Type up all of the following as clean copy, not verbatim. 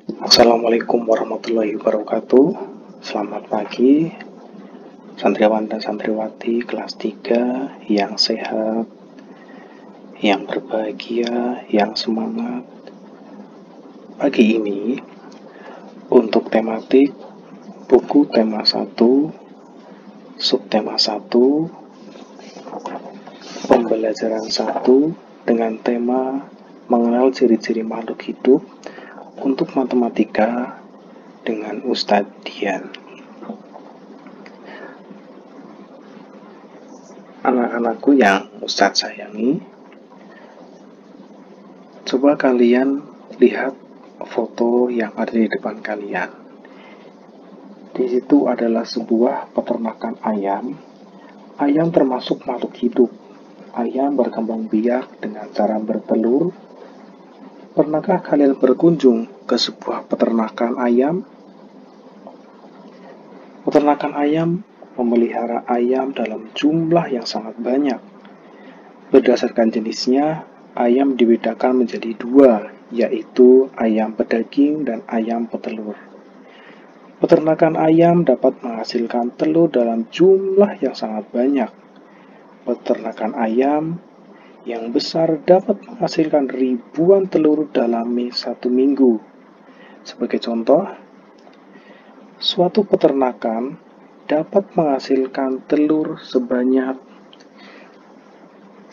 Assalamualaikum warahmatullahi wabarakatuh. Selamat pagi, santriwan dan santriwati kelas 3 yang sehat, yang berbahagia, yang semangat. Pagi ini, untuk tematik buku tema 1, subtema 1, pembelajaran 1 dengan tema mengenal ciri-ciri makhluk hidup untuk matematika dengan Ustadz Dian. Anak-anakku yang Ustadz sayangi, coba kalian lihat foto yang ada di depan kalian. Di situ adalah sebuah peternakan ayam. Ayam termasuk makhluk hidup. Ayam berkembang biak dengan cara bertelur. Pernahkah kalian berkunjung ke sebuah peternakan ayam? Peternakan ayam memelihara ayam dalam jumlah yang sangat banyak. Berdasarkan jenisnya, ayam dibedakan menjadi dua, yaitu ayam pedaging dan ayam petelur. Peternakan ayam dapat menghasilkan telur dalam jumlah yang sangat banyak. Peternakan ayam yang besar dapat menghasilkan ribuan telur dalam satu minggu. Sebagai contoh, suatu peternakan dapat menghasilkan telur sebanyak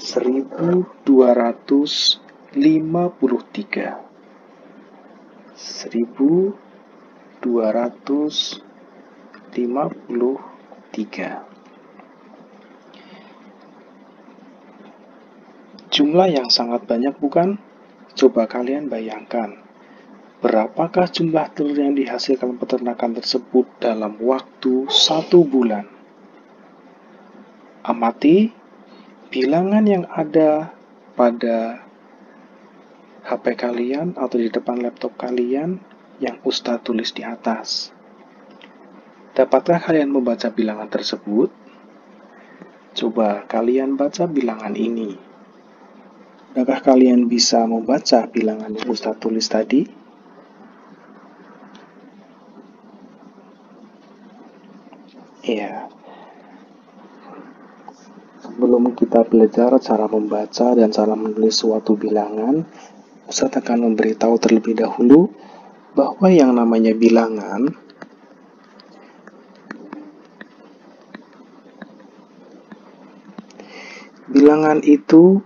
1253. Jumlah yang sangat banyak, bukan? Coba kalian bayangkan, berapakah jumlah telur yang dihasilkan peternakan tersebut dalam waktu 1 bulan? Amati bilangan yang ada pada HP kalian atau di depan laptop kalian yang Ustadz tulis di atas. Dapatkah kalian membaca bilangan tersebut? Coba kalian baca bilangan ini. Adakah kalian bisa membaca bilangan yang Ustadz tulis tadi? Iya. Sebelum kita belajar cara membaca dan cara menulis suatu bilangan, Ustadz akan memberitahu terlebih dahulu bahwa yang namanya bilangan itu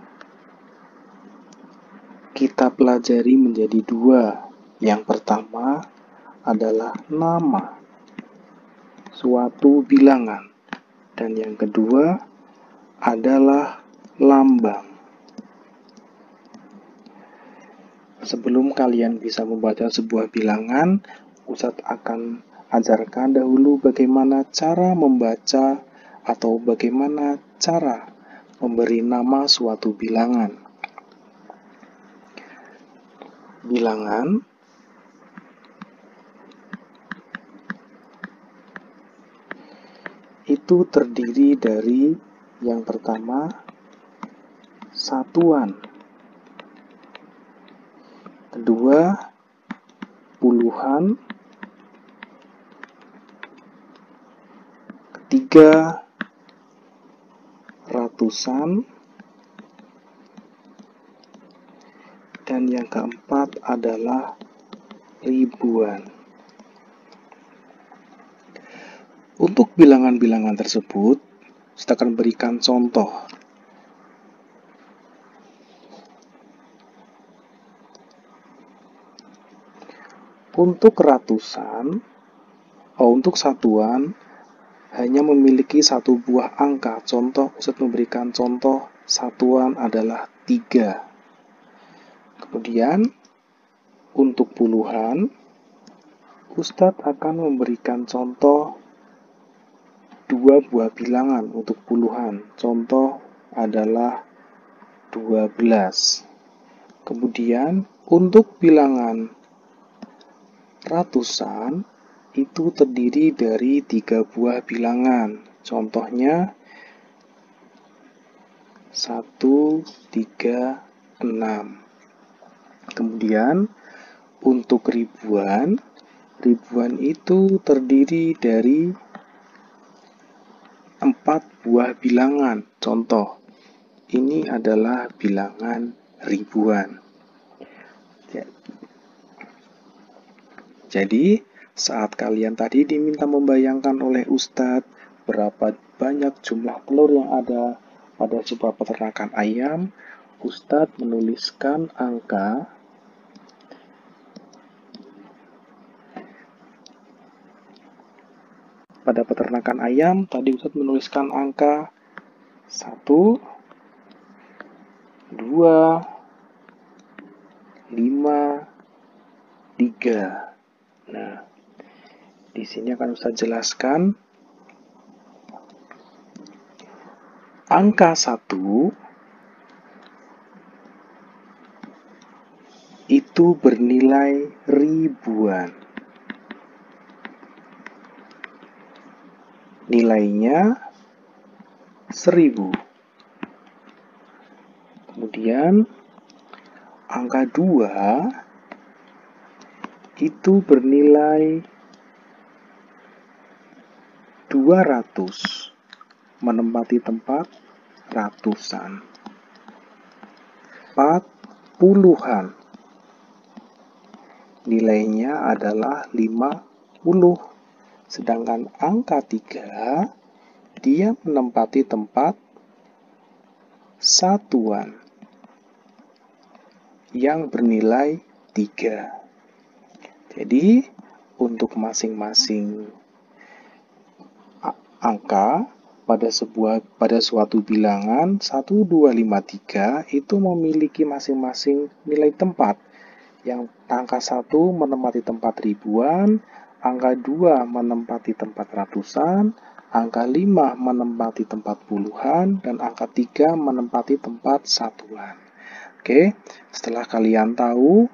kita pelajari menjadi dua. Yang pertama adalah nama suatu bilangan, dan yang kedua adalah lambang. Sebelum kalian bisa membaca sebuah bilangan, Ustadz akan ajarkan dahulu bagaimana cara membaca atau bagaimana cara memberi nama suatu bilangan. Bilangan itu terdiri dari yang pertama satuan, kedua puluhan, ketiga ratusan, dan yang keempat adalah ribuan. Untuk bilangan-bilangan tersebut, kita akan berikan contoh. Untuk untuk satuan hanya memiliki satu buah angka. Contoh, Ustadz memberikan contoh satuan adalah 3. Kemudian untuk puluhan, Ustadz akan memberikan contoh 2 buah bilangan untuk puluhan. Contoh adalah 12. Kemudian untuk bilangan ratusan itu terdiri dari 3 buah bilangan. Contohnya 1, 3, 6. Kemudian Untuk ribuan itu terdiri dari 4 buah bilangan. Contoh, ini adalah bilangan ribuan. Jadi, saat kalian tadi diminta membayangkan oleh Ustadz berapa banyak jumlah telur yang ada pada sebuah peternakan ayam, Ustadz menuliskan angka pada peternakan ayam. Tadi Ustadz menuliskan angka 1, 2, 5, 3. Nah, di sini akan Ustadz jelaskan angka 1 itu bernilai ribuan. Nilainya 1000. Kemudian angka 2 itu bernilai 200, menempati tempat ratusan. 40-an, nilainya adalah 50. Sedangkan angka 3, dia menempati tempat satuan yang bernilai 3. Jadi, untuk masing-masing angka pada suatu bilangan 1, 2, 5, 3 itu memiliki masing-masing nilai tempat. Yang angka 1 menempati tempat ribuan, angka 2 menempati tempat ratusan, angka 5 menempati tempat puluhan, dan angka 3 menempati tempat satuan. Oke, setelah kalian tahu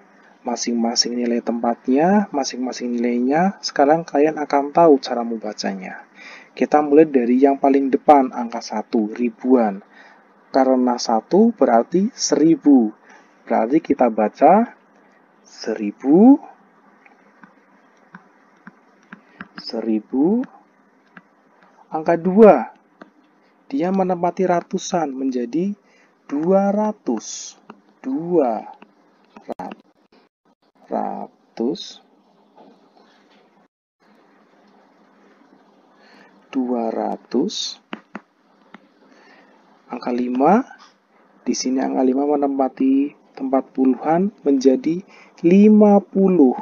masing-masing nilai tempatnya, masing-masing nilainya, sekarang kalian akan tahu cara membacanya. Kita mulai dari yang paling depan, angka 1, ribuan. Karena 1 berarti 1000. Berarti kita baca 1000, 1000. Angka 2, dia menempati ratusan menjadi 200. 200. Angka 5, di sini angka 5 menempati tempat puluhan menjadi 50.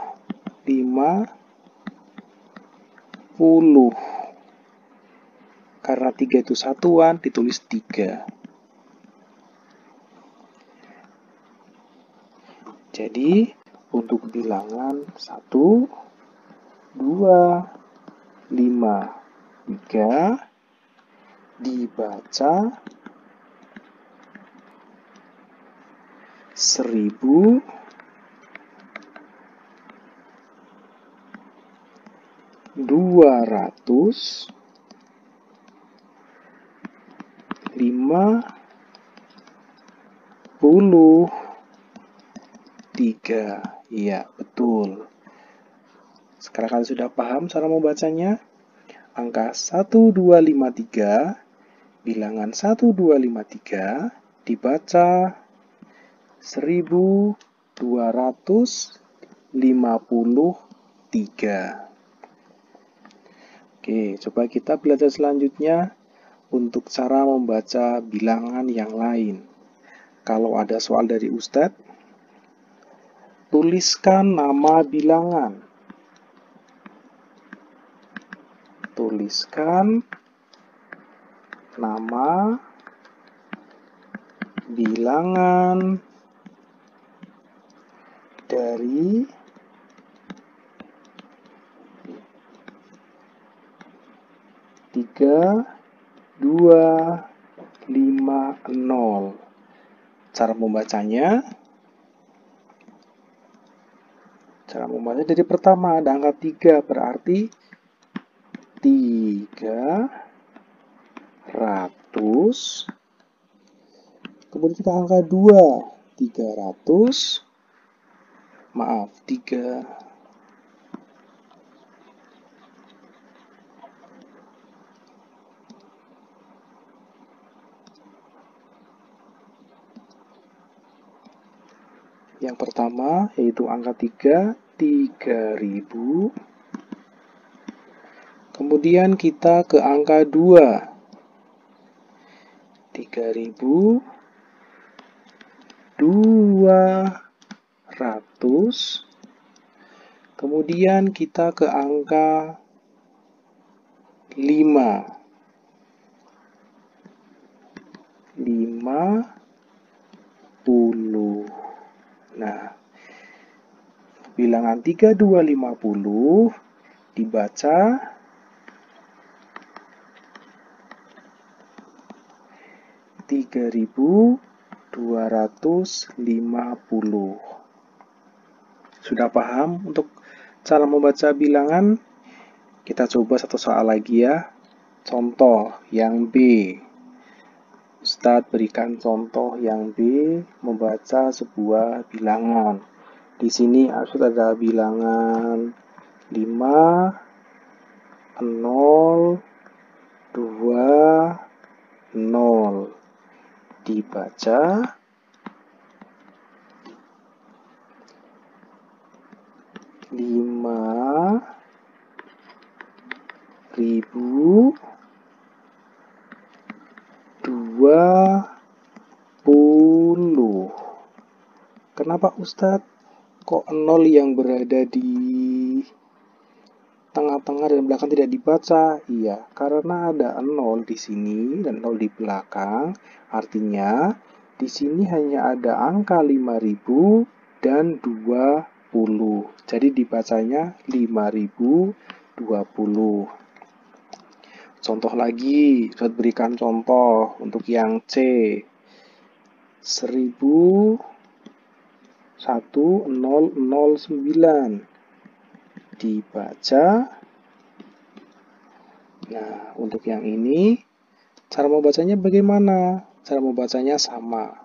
50. Karena 3 itu satuan, ditulis 3. Jadi, untuk bilangan 1, 2, 5, 3 dibaca 1000, 200, 53. Iya, betul. Sekarang kalian sudah paham cara membacanya? Angka 1253, bilangan 1253 dibaca 1253. Oke, coba kita belajar selanjutnya untuk cara membaca bilangan yang lain. Kalau ada soal dari Ustadz, tuliskan nama bilangan. Tuliskan nama bilangan dari 3, 2, 5, 0. Cara membacanya dari pertama ada angka 3, berarti 300. Kemudian kita angka 2, 300. maaf, 3. Yang pertama yaitu angka 3, 3.000. Kemudian kita ke angka 2, 3.200. Kemudian kita ke angka 5, 50. Nah, bilangan 3250 dibaca 3.250. Sudah paham untuk cara membaca bilangan? Kita coba satu soal lagi ya. Contoh yang B. Ustadz berikan contoh yang B membaca sebuah bilangan. Di sini Ustadz ada bilangan 5, 0, 2, 0. Dibaca 5.020. Kenapa Ustadz kok 0 yang berada di tengah-tengah dan belakang tidak dibaca? Iya, karena ada 0 di sini dan 0 di belakang. Artinya di sini hanya ada angka 5.000 dan 20. Jadi dibacanya 5.020. Contoh lagi, saya berikan contoh untuk yang C. 1009 dibaca. Nah, untuk yang ini cara membacanya bagaimana? Cara membacanya sama.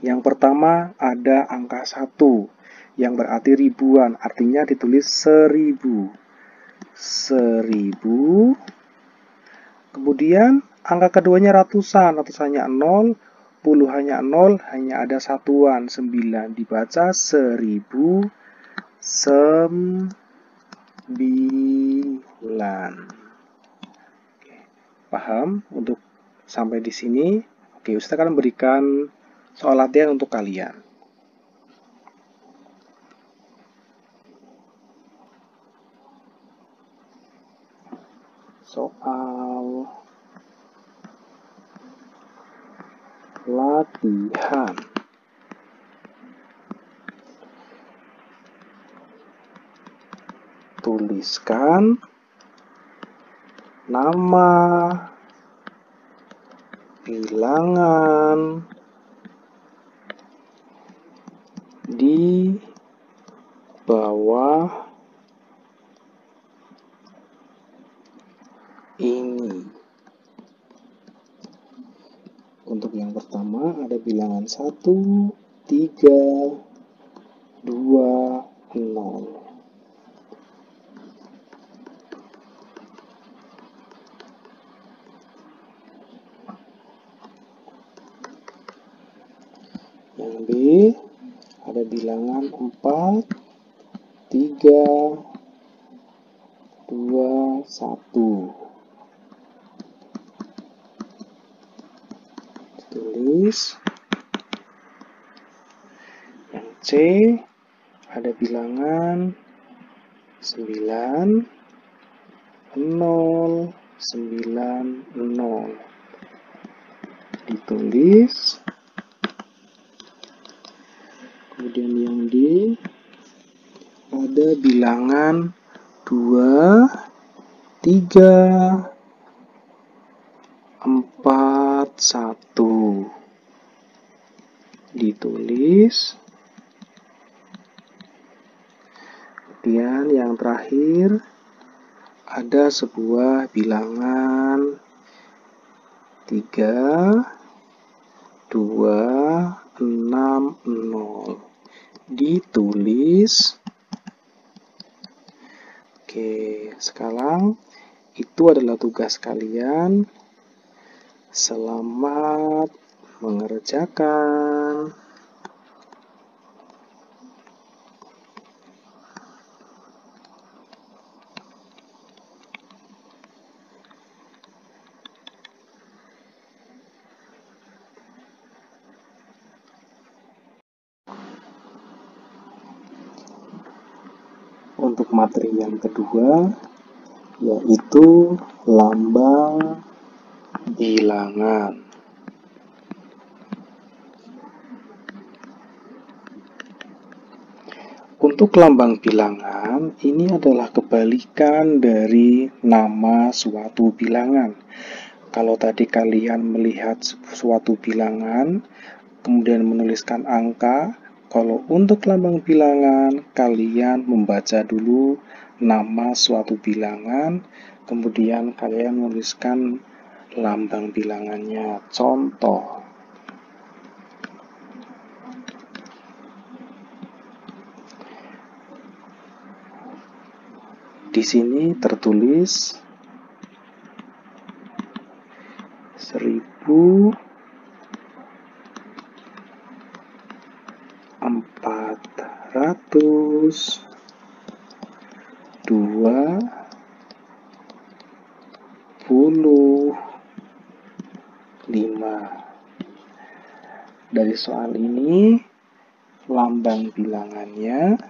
Yang pertama ada angka 1 yang berarti ribuan, artinya ditulis 1000. 1000. Kemudian angka keduanya ratusan, ratusannya 0, puluhannya 0, hanya ada satuan 9, dibaca 1009. Paham untuk sampai di sini? Oke, Ustaz akan berikan soal latihan untuk kalian. Soal latihan. Tuliskan nama bilangan di bawah ini. Untuk yang pertama ada bilangan 1, 3, 2, 0. Yang B ada bilangan 4, 3, 2, 1. Tulis. Yang C ada bilangan 9, 0, 9, 0. Ditulis. Kemudian yang D ada bilangan 2, 3, 4, 1. Ditulis. Kemudian yang terakhir ada sebuah bilangan 3, 2, 6, 0. ditulis. Oke, sekarang itu adalah tugas kalian. Selamat mengerjakan. Untuk materi yang kedua, yaitu lambang bilangan. Untuk lambang bilangan, ini adalah kebalikan dari nama suatu bilangan. Kalau tadi kalian melihat suatu bilangan, kemudian menuliskan angka, kalau untuk lambang bilangan, kalian membaca dulu nama suatu bilangan, kemudian kalian menuliskan lambang bilangannya. Contoh, di sini tertulis 1425. Dari soal ini, lambang bilangannya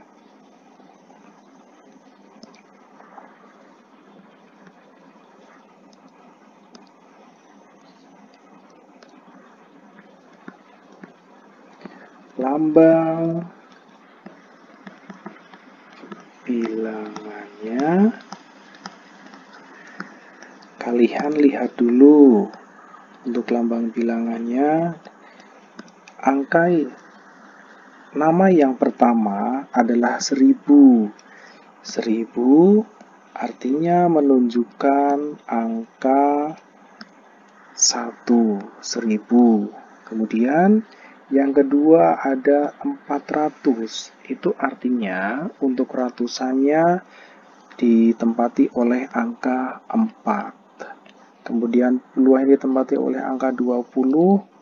kalian lihat dulu. Untuk lambang bilangannya, nama yang pertama adalah 1000. 1000 artinya menunjukkan angka 1, 1000. Kemudian yang kedua ada 400. Itu artinya untuk ratusannya ditempati oleh angka 4. Kemudian puluhan ditempati oleh angka 20,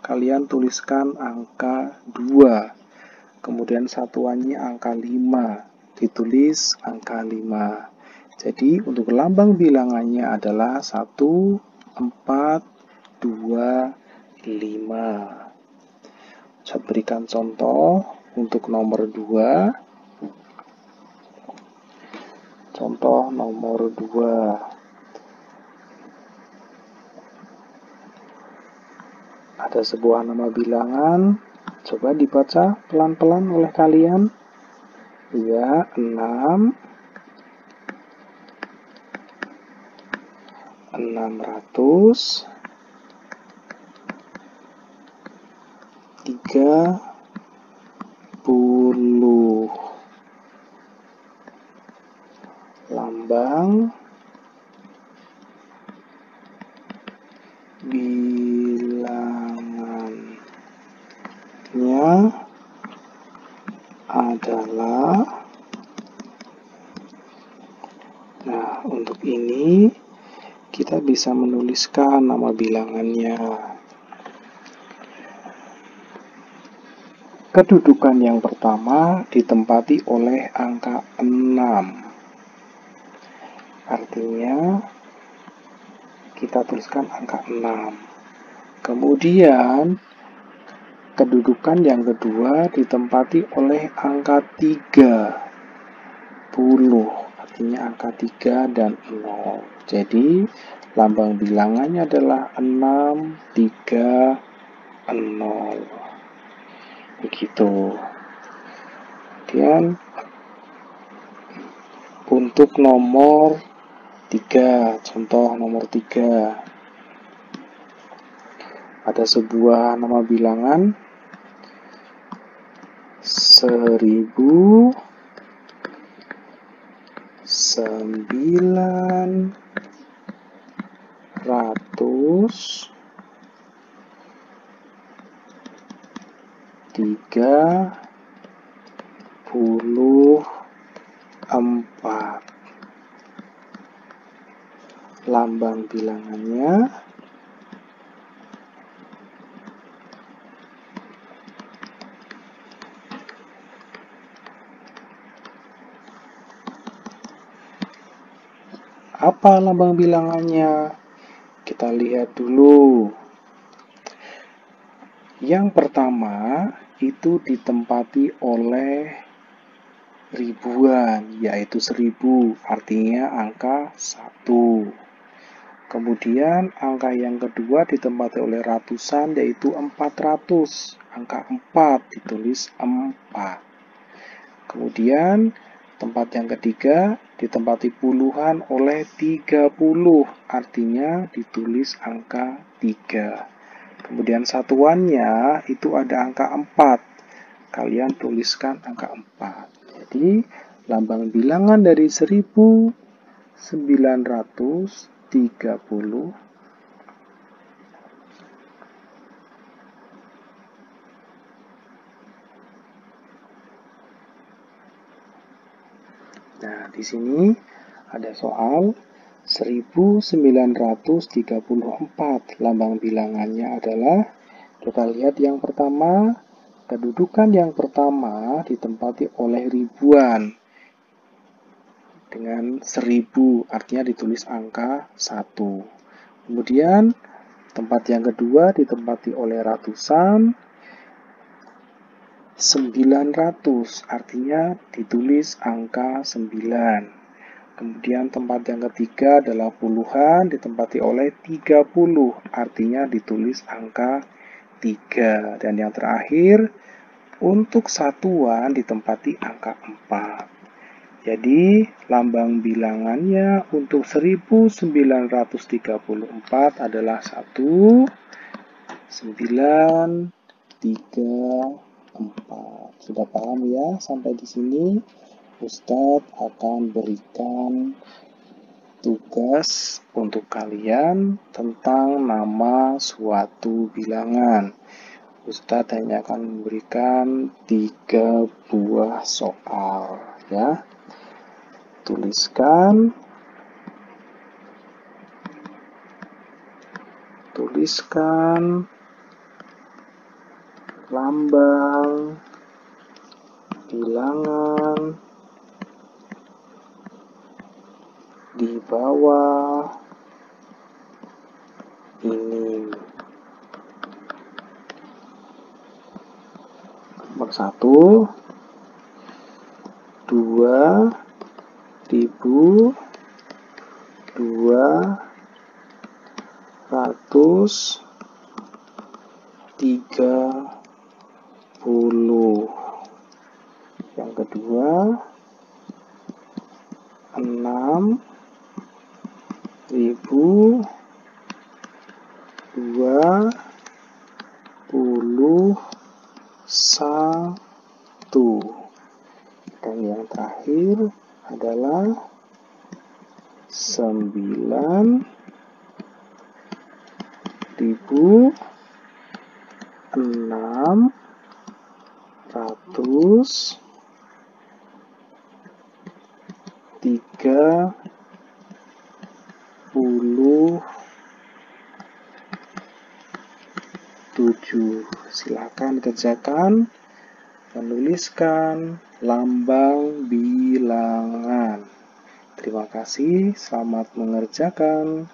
kalian tuliskan angka 2. Kemudian satuannya angka 5, ditulis angka 5. Jadi untuk lambang bilangannya adalah 1, 4, 2, 5. Saya berikan contoh untuk nomor 2. Contoh nomor 2. Ada sebuah nama bilangan, coba dibaca pelan-pelan oleh kalian. Ya, 6, 600, 30. Lambang bilangannya adalah, nah untuk ini kita bisa menuliskan nama bilangannya. Kedudukan yang pertama ditempati oleh angka 6. Artinya kita tuliskan angka 6. Kemudian kedudukan yang kedua ditempati oleh angka 30. Artinya angka 3 dan 0. Jadi lambang bilangannya adalah 6, 3, 0. Begitu. Kemudian untuk nomor 3, contoh nomor 3. Ada sebuah nama bilangan 1930. Lambang bilangannya apa lambang bilangannya? Kita lihat dulu. Yang pertama itu ditempati oleh ribuan, yaitu 1000, artinya angka 1. Kemudian angka yang kedua ditempati oleh ratusan, yaitu 400. Angka 4 ditulis 4. Kemudian tempat yang ketiga ditempati puluhan oleh 30, artinya ditulis angka 3. Kemudian satuannya itu ada angka 4. Kalian tuliskan angka 4. Jadi lambang bilangan dari 1930 Nah, di sini ada soal 1934. Lambang bilangannya adalah, kita lihat yang pertama, kedudukan yang pertama ditempati oleh ribuan dengan 1000, artinya ditulis angka 1. Kemudian tempat yang kedua ditempati oleh ratusan, 900, artinya ditulis angka 9. Kemudian tempat yang ketiga adalah puluhan, ditempati oleh 30, artinya ditulis angka 3. Dan yang terakhir, untuk satuan ditempati angka 4. Jadi, lambang bilangannya untuk 1934 adalah 1, 9, 3, 4. Sudah paham ya? Sampai di sini Ustadz akan berikan tugas untuk kalian tentang nama suatu bilangan. Ustadz hanya akan memberikan 3 buah soal, ya. Tuliskan lambang bilangan di bawah ini. Nomor 1, 2230. Yang kedua, 6021. Dan yang terakhir adalah 9637. Silakan kerjakan menuliskan lambang bilangan. Terima kasih, selamat mengerjakan.